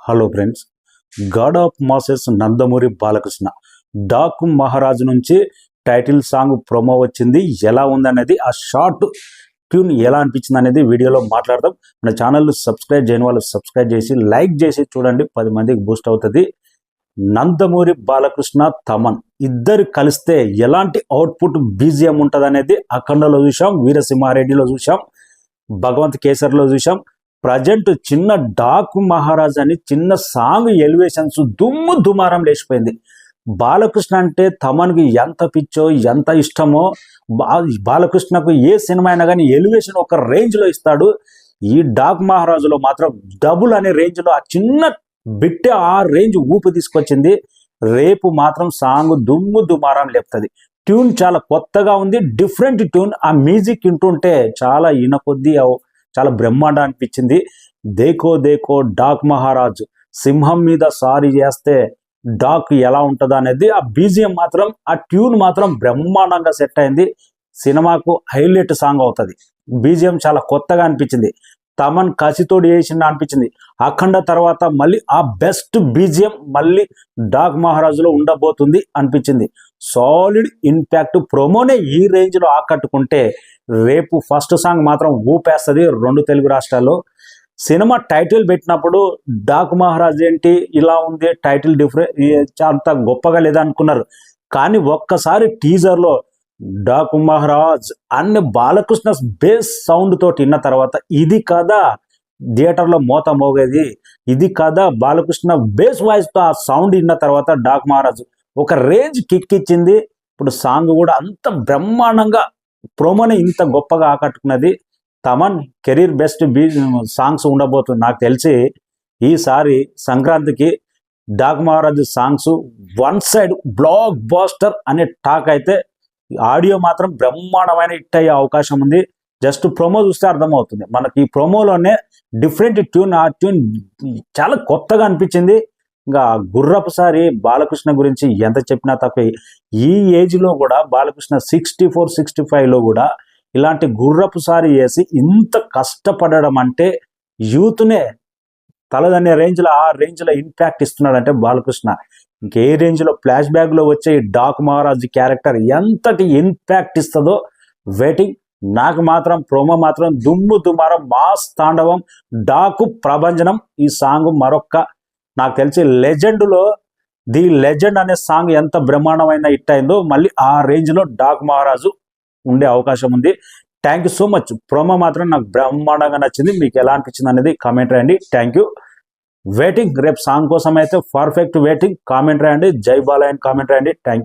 Hello friends, God of masses Nandamuri Balakrishna Daaku మహారాజు నుంచి title song promo వచ్చింది. ఎలా ఉందనేది, ఆ షార్ట్ ట్యూన్ ఎలా అనిపించింది అనేది వీడియోలో మాట్లాడదాం. మన ఛానల్ సబ్స్క్రైబ్ చేయని వాళ్ళు సబ్స్క్రైబ్ చేసి లైక్ చేసి చూడండి, 10 మందికి బూస్ట్ అవుతుంది. నందమూరి బాలకృష్ణ తమన్ ఇద్దరు కలిస్తే ఎలాంటి అవుట్పుట్ బీజిఎం ఉంటుంది అనేది అఖండలో చూసాం, వీరసింహారెడ్డిలో చూసాం, భగవంత్ కేసర్లో చూసాం. ప్రజెంట్ చిన్న డాకు మహారాజ్ అని చిన్న సాంగ్ ఎలివేషన్స్ దుమ్ము దుమారం లేచిపోయింది. బాలకృష్ణ అంటే తమన్కి ఎంత పిచ్చో ఎంత ఇష్టమో, బాలకృష్ణకు ఏ సినిమా అయినా కానీ ఎలివేషన్ ఒక రేంజ్లో ఇస్తాడు. ఈ డాకు మహారాజులో మాత్రం డబుల్ అనే రేంజ్లో ఆ చిన్న బిట్టే ఆ రేంజ్ ఊపు తీసుకొచ్చింది. రేపు మాత్రం సాంగ్ దుమ్ము దుమారం లేపుతుంది. ట్యూన్ చాలా కొత్తగా ఉంది, డిఫరెంట్ ట్యూన్. ఆ మ్యూజిక్ వింటుంటే చాలా కొద్దీ చాలా బ్రహ్మాండ అనిపించింది. దేకో దేకో డాక్ మహారాజ్ సింహం మీద సారీ చేస్తే డాక్ ఎలా ఉంటుందా అనేది ఆ బీజిఎం మాత్రం, ఆ ట్యూన్ మాత్రం బ్రహ్మాండంగా సెట్ అయింది. సినిమాకు హైలైట్ సాంగ్ అవుతుంది. బీజిఎం చాలా కొత్తగా అనిపించింది. తమన్ కసితోడు వేసింది అనిపించింది. అఖండ తర్వాత మళ్ళీ ఆ బెస్ట్ బీజిఎం మళ్ళీ డాక్ మహారాజులో ఉండబోతుంది అనిపించింది. సాలిడ్ ఇంపాక్ట్ ప్రోమోనే ఈ రేంజ్లో ఆకట్టుకుంటే రేపు ఫస్ట్ సాంగ్ మాత్రం ఊపేస్తుంది 2 తెలుగు రాష్ట్రాల్లో. సినిమా టైటిల్ పెట్టినప్పుడు డాకు మహారాజ్ ఏంటి ఇలా ఉంది, టైటిల్ డిఫరెంట్ అంత గొప్పగా లేదనుకున్నారు. కానీ ఒక్కసారి టీజర్లో డాకు మహారాజ్ అన్ని బాలకృష్ణ బేస్ సౌండ్ తోటి విన్న తర్వాత ఇది కదా థియేటర్లో మోత మోగేది, ఇది కదా బాలకృష్ణ బేస్ వాయిస్తో ఆ సౌండ్ విన్న తర్వాత డాకు మహారాజ్ ఒక రేంజ్ కిక్ ఇచ్చింది. ఇప్పుడు సాంగ్ కూడా అంత బ్రహ్మాండంగా, ప్రోమోని ఇంత గొప్పగా ఆకట్టుకున్నది. తమన్ కెరీర్ బెస్ట్ సాంగ్స్ ఉండబోతుంది. నాకు తెలిసి ఈసారి సంక్రాంతికి Daaku Maharaaj songs one side blockbuster అనే టాక్ అయితే, ఆడియో మాత్రం బ్రహ్మాండమైన హిట్ అయ్యే అవకాశం ఉంది. జస్ట్ ప్రోమో చూస్తే అర్థమవుతుంది మనకి. ఈ ప్రోమోలోనే డిఫరెంట్ ట్యూన్, ఆ ట్యూన్ చాలా కొత్తగా అనిపించింది. ఇంకా గుర్రపుసారి బాలకృష్ణ గురించి ఎంత చెప్పినా తప్పే. ఈ ఏజ్లో కూడా బాలకృష్ణ 64, 65లో కూడా ఇలాంటి గుర్రపుసారి వేసి ఇంత కష్టపడడం అంటే యూత్నే తలదన్నే రేంజ్లో, ఆ రేంజ్లో ఇంపాక్ట్ ఇస్తున్నాడంటే బాలకృష్ణ. ఇంకే రేంజ్లో ఫ్లాష్ బ్యాక్లో వచ్చే ఈ డాకు మహారాజ్ క్యారెక్టర్ ఎంతటి ఇంపాక్ట్ ఇస్తుందో వెయిటింగ్. నాకు మాత్రం ప్రోమో మాత్రం దుమ్ము దుమారం, మాస్ తాండవం, డాకు ప్రభంజనం. ఈ సాంగ్ మరొక్క నాకు తెలిసి లెజెండ్లో ది లెజెండ్ అనే సాంగ్ ఎంత బ్రహ్మాండమైన హిట్ అయిందో మళ్ళీ ఆ రేంజ్లో డాకు మహారాజు ఉండే అవకాశం ఉంది. Thank you so much. Promo మాత్రం నాకు బ్రహ్మాండంగా నచ్చింది. మీకు ఎలా అనిపించింది అనేది కామెంట్ రాయండి. Thank you. వెయిటింగ్ రేపు సాంగ్ కోసం అయితే పర్ఫెక్ట్ వెయిటింగ్. కామెంట్ రాయండి. జై బాలయ్య కామెంట్ రాయండి. Thank you.